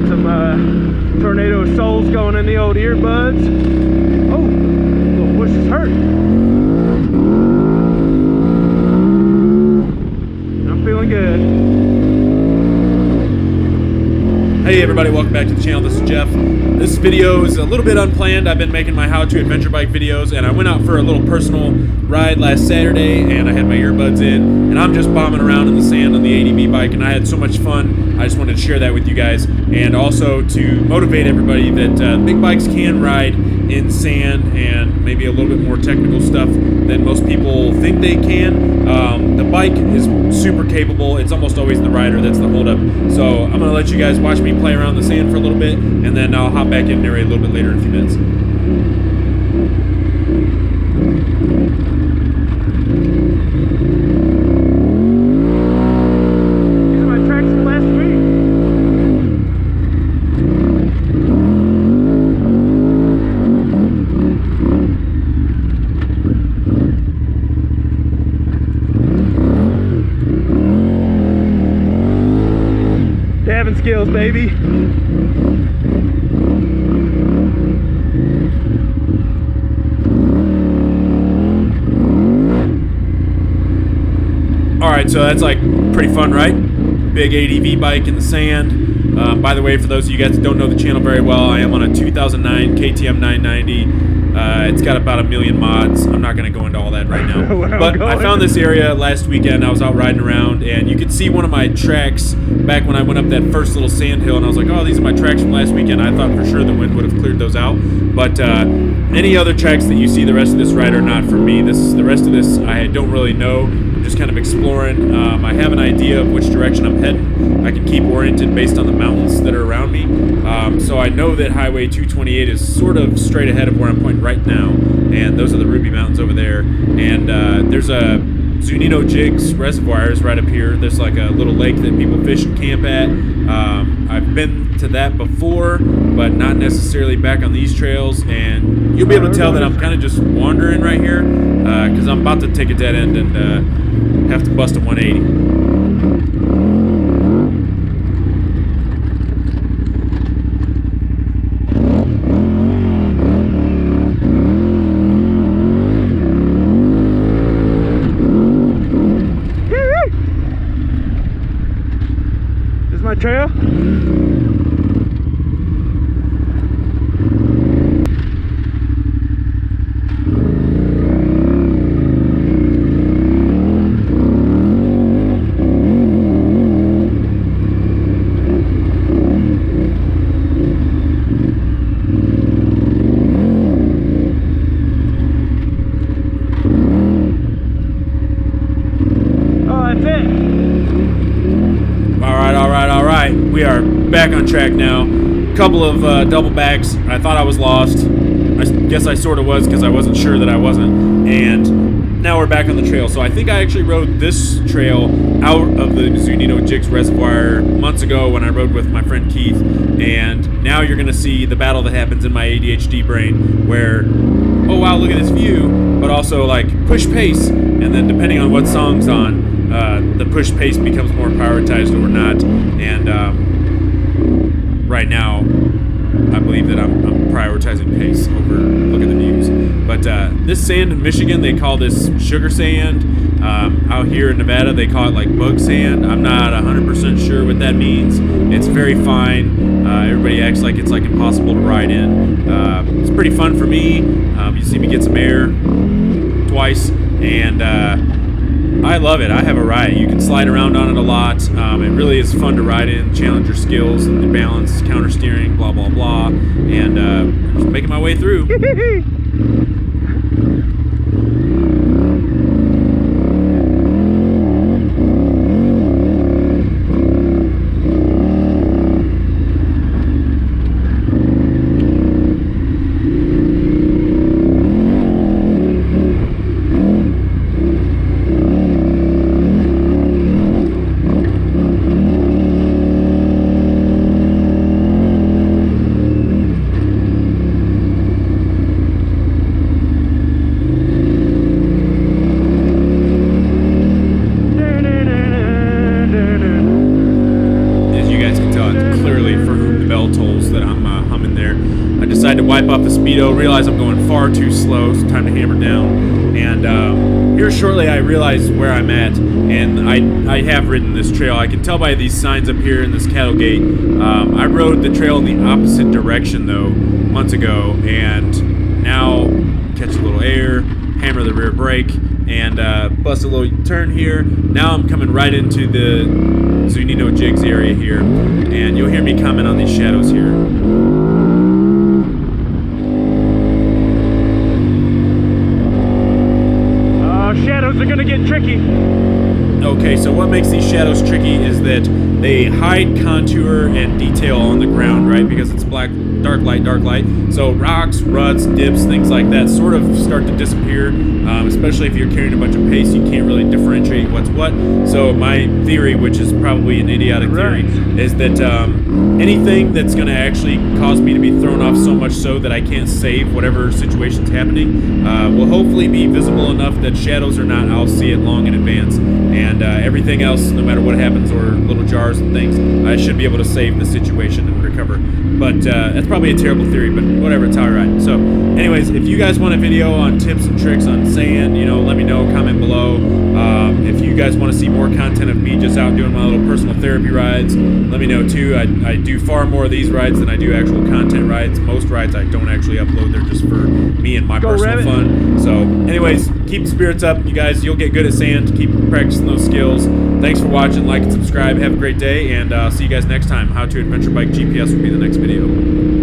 some Tornado Souls going in the old earbuds. Oh, little push is hurt. I'm feeling good. Hey everybody, welcome back to the channel. This is Jeff. This video is a little bit unplanned. I've been making my how-to adventure bike videos, and I went out for a little personal ride last Saturday, and I had my earbuds in, and I'm just bombing around in the sand on the ADV bike, and I had so much fun. I just wanted to share that with you guys, and also to motivate everybody that big bikes can ride in sand and maybe a little bit more technical stuff than most people think they can. The bike is super capable. It's almost always the rider that's the holdup. So I'm going to let you guys watch me play around the sand for a little bit, and then I'll hop back in and narrate a little bit later in a few minutes. These are my tracks from last week. Dabbing skills, baby. Alright, so that's like pretty fun, right? Big ADV bike in the sand. By the way, for those of you guys that don't know the channel very well, I am on a 2009 KTM 990. It's got about 1 million mods. I'm not going to go into all that right now. But I found this area last weekend. I was out riding around, and you could see one of my tracks back when I went up that first little sand hill, and I was like, oh, these are my tracks from last weekend. I thought for sure the wind would have cleared those out. But any other tracks that you see the rest of this ride are not for me. The rest of this I don't really know. I'm just kind of exploring. I have an idea of which direction I'm heading. I can keep oriented based on the mountains that are around me. So I know that Highway 228 is sort of straight ahead of where I'm pointing right now, and those are the Ruby Mountains over there. And there's a Zunino Jigs reservoir is right up here. There's like a little lake that people fish and camp at. I've been to that before, but not necessarily back on these trails, and you'll be able to tell that I'm kind of just wandering right here because I'm about to take a dead end and have to bust a 180. This is my trail. We are back on track now. Couple of double backs. I thought I was lost. I guess I sort of was because I wasn't sure that I wasn't. And now we're back on the trail. So I think I actually rode this trail out of the Zunino Jigs Reservoir months ago when I rode with my friend Keith. And now you're going to see the battle that happens in my ADHD brain where, oh wow, look at this view, but also like push pace. And then depending on what song's on, the push pace becomes more prioritized or not. And right now, I believe that I'm prioritizing pace over look at the views. But this sand in Michigan, they call this sugar sand. Out here in Nevada, they call it like bug sand. I'm not 100% sure what that means. It's very fine. Everybody acts like it's like impossible to ride in. It's pretty fun for me. You see me get some air twice, and I love it. I have a riot. You can slide around on it a lot. It really is fun to ride in, challenge your skills and balance, counter steering, blah, blah, blah. And I'm just making my way through. bell tolls that I'm humming there. I decided to wipe off the speedo, realize I'm going far too slow, so time to hammer down. And here shortly I realize where I'm at, and I have ridden this trail. I can tell by these signs up here in this cattle gate. I rode the trail in the opposite direction though months ago, and now catch a little air, hammer the rear brake, and bust a little turn here. Now I'm coming right into the Zunino Jigs area here, and you'll hear me comment on these shadows here. Shadows are gonna get tricky. Okay, so what makes these shadows tricky is that they hide contour and detail on the ground, right? Because it's black, dark light, dark light. So rocks, ruts, dips, things like that sort of start to disappear, especially if you're carrying a bunch of paste. You can't really differentiate what's what. So my theory, which is probably an idiotic theory, is that anything that's going to actually cause me to be thrown off so much so that I can't save whatever situation's happening will hopefully be visible enough that shadows or not, I'll see it long in advance. And everything else, no matter what happens, or little jars and things, I should be able to save the situation and recover. But that's probably a terrible theory, but whatever, it's how I ride. So anyways, if you guys want a video on tips and tricks on sand, you know, let me know, comment below. If you guys want to see more content of me just out doing my little personal therapy rides, let me know too. I do far more of these rides than I do actual content rides. Most rides I don't actually upload, they're just for me and my personal fun. So anyways, keep the spirits up, you guys. You'll get good at sand. Keep practicing those skills. Thanks for watching. Like and subscribe. Have a great day, and I'll see you guys next time. How to Adventure Bike GPS will be the next video.